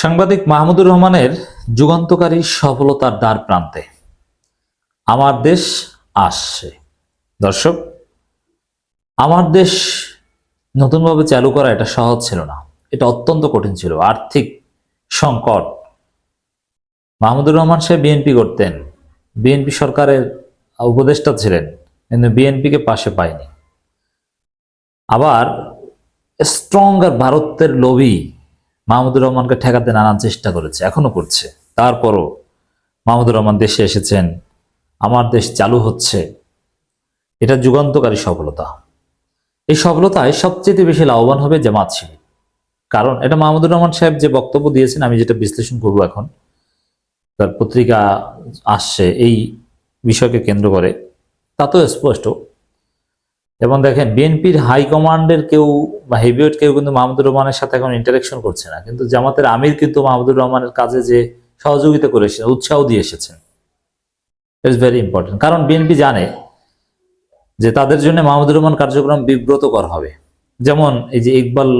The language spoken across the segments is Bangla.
সাংবাদিক মাহমুদুর রহমানের যুগান্তকারী সফলতার দ্বার প্রান্তে আমার দেশ আসছে। দর্শক, আমার দেশ নতুনভাবে চালু করা এটা সহজ ছিল না, এটা অত্যন্ত কঠিন ছিল। আর্থিক সংকট, মাহমুদুর রহমান সাহেব বিএনপি করতেন, বিএনপি সরকারের উপদেষ্টা ছিলেন, কিন্তু বিএনপিকে পাশে পায়নি। আবার স্ট্রঙ্গার ভারতের লবি মাহমুদুর রহমানকে ঠেকাতে নানান চেষ্টা করেছে, এখনো করছে। তারপরও মাহমুদুর রহমান দেশে এসেছেন, আমার দেশ চালু হচ্ছে। এটা যুগান্তকারী সফলতা। এই সফলতায় সবচেয়ে বেশি লাভবান হবে জামাত শিবির। কারণ এটা মাহমুদুর রহমান সাহেব যে বক্তব্য দিয়েছেন, আমি যেটা বিশ্লেষণ করব এখন, তার পত্রিকা আসছে এই বিষয়কে কেন্দ্র করে, তা তো স্পষ্ট। এবং দেখেন, বিএনপির হাইকমান্ডের কেউ বা হেভিওয়েট কেউ কিন্তু মাহমুদুর রহমানের সাথে এখন ইন্টারাকশন করছে না, কিন্তু জামাতের আমির কিন্তু মাহমুদুর রহমানের কাজে যে সহযোগিতা করেছেন, উৎসাহ দিয়ে এসেছেন। It's very important. কারণ বিএনপি জানে যে তাদের জন্য মাহমুদুর রহমান কার্যক্রম বিব্রতকর হবে। যেমন এই যে ইকবাল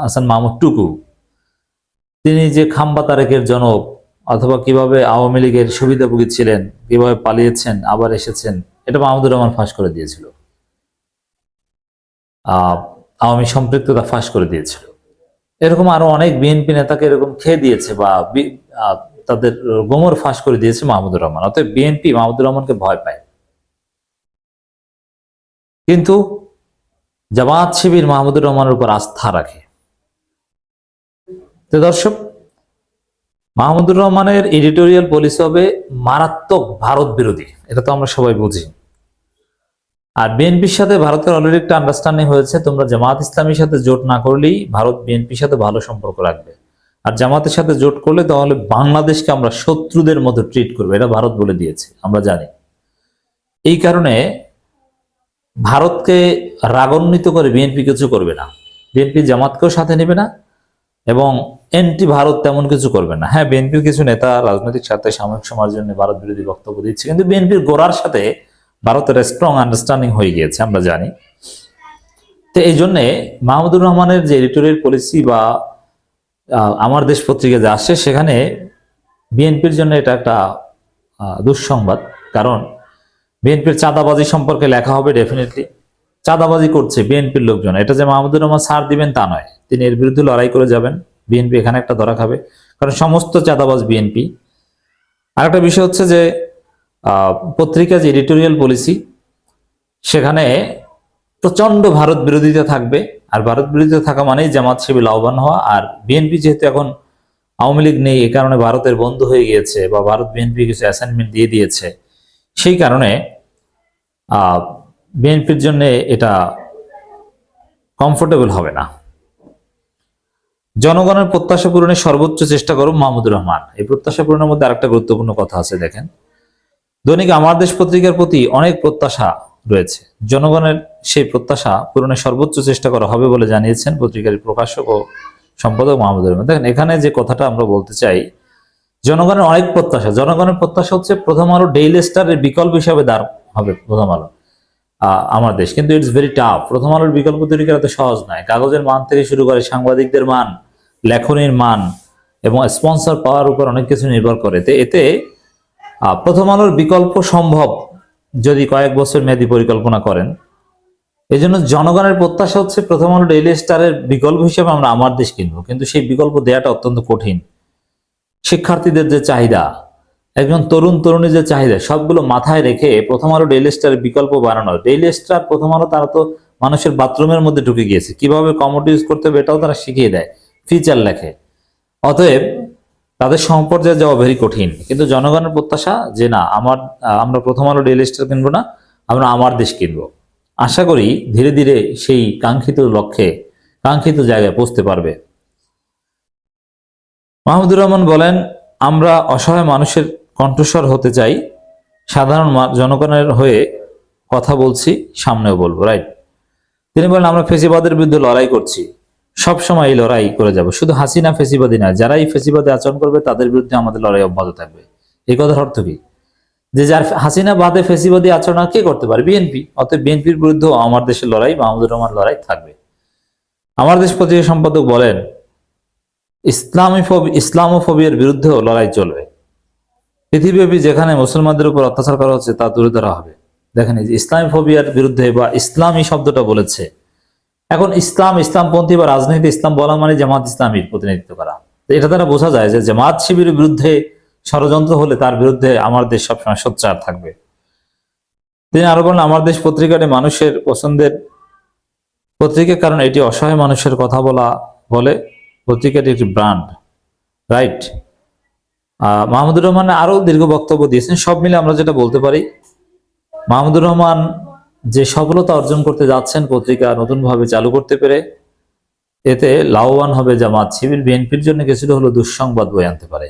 হাসান মাহমুদ টুকু, তিনি যে খাম্বা তারেকের জনক, অথবা কিভাবে আওয়ামী লীগের সুবিধাভোগী ছিলেন, কিভাবে পালিয়েছেন আবার এসেছেন, এটা মাহমুদুর রহমান ফাঁস করে দিয়েছিল। আওয়ামী সম্পৃক্ততা ফাঁস করে দিয়েছিল। এরকম আরো অনেক বিএনপি নেতাকে এরকম খেয়ে দিয়েছে বা তাদের গোমর ফাঁস করে দিয়েছে মাহমুদুর রহমান। অতএব বিএনপি মাহমুদুর রহমানকে ভয় পায়, কিন্তু জামাত শিবির মাহমুদুর রহমানের উপর আস্থা রাখে। তো দর্শক, মাহমুদুর রহমানের এডিটোরিয়াল পলিসি হবে মারাত্মক ভারত বিরোধী, এটা তো আমরা সবাই বুঝি। আর বিএনপির সাথে ভারতের অলরেডি একটা আন্ডারস্ট্যান্ডিং হয়েছে, তোমরা জামাত ইসলামীর সাথে জোট না করলেই ভারত বিএনপির সাথে ভালো সম্পর্ক রাখবে, আর জামাতের সাথে জোট করলে তাহলে বাংলাদেশকে আমরা শত্রুদের মতো ট্রিট করবো, এটা ভারত বলে দিয়েছে, আমরা জানি। এই কারণে ভারতকে রাগান্বিত করে বিএনপি কিছু করবে না, বিএনপি জামাতকেও সাথে নেবে না, এবং এন্টি ভারত তেমন কিছু করবে না। হ্যাঁ, বিএনপির কিছু নেতা রাজনৈতিক স্বার্থে সাময়িক সময়ের জন্য ভারত বিরোধী বক্তব্য দিচ্ছে, কিন্তু বিএনপির গোড়ার সাথে ভারতের স্ট্রং আন্ডারস্ট্যান্ডিং হয়ে গিয়েছে, আমরা জানি। তো এই জন্যে মাহমুদুর রহমানের যে এডিটোরিয়াল পলিসি বা আমার দেশ পত্রিকা যে আসছে, সেখানে বিএনপির জন্য এটা একটা দুঃসংবাদ। কারণ বিএনপির চাঁদাবাজি সম্পর্কে লেখা হবে, ডেফিনেটলি চাঁদাবাজি করছে বিএনপির লোকজন। এটা যে মাহমুদুর রহমান ছাড় দিবেন তা নয়, তিনি এর বিরুদ্ধে লড়াই করে যাবেন। বিএনপি এখানে একটা ধরা খাবে, কারণ সমস্ত চাঁদাবাজ বিএনপি। আরেকটা বিষয় হচ্ছে যে পত্রিকা যে এডিটোরিয়াল পলিসি, সেখানে প্রচন্ড ভারত বিরোধিতা থাকবে, আর ভারত বিরোধিতা থাকা মানেই জামাত শিবির লাভবান হওয়া। আর বিএনপি যেহেতু এখন আওয়ামী লীগ নেই, এ কারণে ভারতের বন্ধু হয়ে গিয়েছে, বা ভারত বিএনপি কিছু অ্যাসাইনমেন্ট দিয়ে দিয়েছে, সেই কারণে বিএনপির জন্য এটা কমফোর্টেবল হবে না। জনগণের প্রত্যাশা পূরণের সর্বোচ্চ চেষ্টা করো মাহমুদুর রহমান। এই প্রত্যাশা পূরণের মধ্যে আরেকটা গুরুত্বপূর্ণ কথা আছে, দেখেন। দৈনিক আমার দেশ পত্রিকার প্রতি অনেক প্রত্যাশা রয়েছে, জনগণের সেই প্রত্যাশা পূরণের সর্বোচ্চ চেষ্টা করা হবে বলে জানিয়েছেন পত্রিকার প্রকাশক ও সম্পাদক মাহমুদুর রহমান। দেখেন, এখানে যে কথাটা আমরা বলতে চাই, জনগণের অনেক প্রত্যাশা। জনগণের প্রত্যাশা হচ্ছে প্রথম আলো ডেইলি স্টারের বিকল্প হিসাবে দাঁড় হবে প্রথম আলো আমার দেশ, কিন্তু ইটস ভেরি টাফ। প্রথম আলোর বিকল্প তৈরি করা তো সহজ নয়। কাগজের মান থেকে শুরু করে সাংবাদিকদের মান, লেখনীর মান এবং স্পন্সর পাওয়ার উপর অনেক কিছু নির্ভর করে। এতে প্রথম আলোর বিকল্প সম্ভব যদি কয়েক বছর মেয়াদী পরিকল্পনা করেন। এই জন্য জনগণের প্রত্যাশা হচ্ছে প্রথম আলো ডেইলি স্টারের বিকল্প হিসেবে আমরা আমার দেশ কিনবো, কিন্তু সেই বিকল্প দেওয়াটা অত্যন্ত কঠিন। শিক্ষার্থীদের যে চাহিদা, একজন তরুণ তরুণী যে চাহিদা, সবগুলো মাথায় রেখে প্রথম আলো ডেইলি স্টারের বিকল্প বানানো। ডেইলি স্টার, প্রথম আলো, তারা তো মানুষের বাথরুমের মধ্যে ঢুকে গিয়েছে, কিভাবে কমোড ইউজ করতে হবে এটাও তারা শিখিয়ে দেয়, ফিচার লেখে। অতএব তাদের সম্পর্যায়ে যাওয়া ভেরি কঠিন। কিন্তু জনগণের প্রত্যাশা যে না, আমরা প্রথম আলো ডেইলি স্টার কিনবো না, আমরা আমার দেশ কিনবো। আশা করি ধীরে ধীরে সেই কাঙ্ক্ষিত লক্ষ্যে, কাঙ্ক্ষিত জায়গায় পৌঁছতে পারবে। মাহমুদুর রহমান বলেন, আমরা অসহায় মানুষের কণ্ঠস্বর হতে চাই, সাধারণ জনগণের হয়ে কথা বলছি, সামনেও বলবো, রাইট। তিনি বলেন, আমরা ফেসিবাদের বিরুদ্ধে লড়াই করছি, সবসময় এই লড়াই করে যাব। শুধু হাসিনা ফেসিবাদী না, যারা এই ফেসিবাদে আচরণ করবে তাদের বিরুদ্ধে আমাদের লড়াই অব্যাহত থাকবে। এই কথার অর্থ কি? যে যার হাসিনা বাদে ফেসিবাদী আচরণ কে করতে পারে? বিএনপি। অতএব বিএনপির বিরুদ্ধে আমার দেশের লড়াই, মাহমুদুর রহমান লড়াই থাকবে। আমার দেশ পত্রিকা সম্পাদক বলেন, ইসলামোফোবিয়ার বিরুদ্ধেও লড়াই চলবে। পৃথিবীব্যাপী যেখানে মুসলমানদের উপর অত্যাচার করা হচ্ছে তা তুলে ধরা হবে। দেখেন, এই যে ইসলামোফোবিয়ার বিরুদ্ধে বা ইসলামী শব্দটা বলেছে, এখন ইসলামপন্থী বা রাজনীতি ইসলাম বলা মানে জামাত ইসলামীর প্রতিনিধিত্ব করা। তো এটা দ্বারা বোঝা যায় যে জামাত শিবিরের বিরুদ্ধে ষড়যন্ত্র হলে তার বিরুদ্ধে আমার দেশ সবসময় সোচ্চার থাকবে। তিনি আরো বলেন, আমার দেশ পত্রিকাটি মানুষের পছন্দের পত্রিকা, কারণ এটি অসহায় মানুষের কথা বলে। পত্রিকাটি একটি ব্র্যান্ড, রাইট। মাহমুদুর রহমান আরো দীর্ঘ বক্তব্য দিয়েছেন। সব মিলে আমরা যেটা বলতে পারি, মাহমুদুর রহমান যে সফলতা অর্জন করতে যাচ্ছেন পত্রিকা নতুন ভাবে চালু করতে পেরে, এতে লাভবান হবে জামাত শিবির। বিএনপির জন্য কিছুটা হলো দুঃসংবাদ বয়ে আনতে পারে।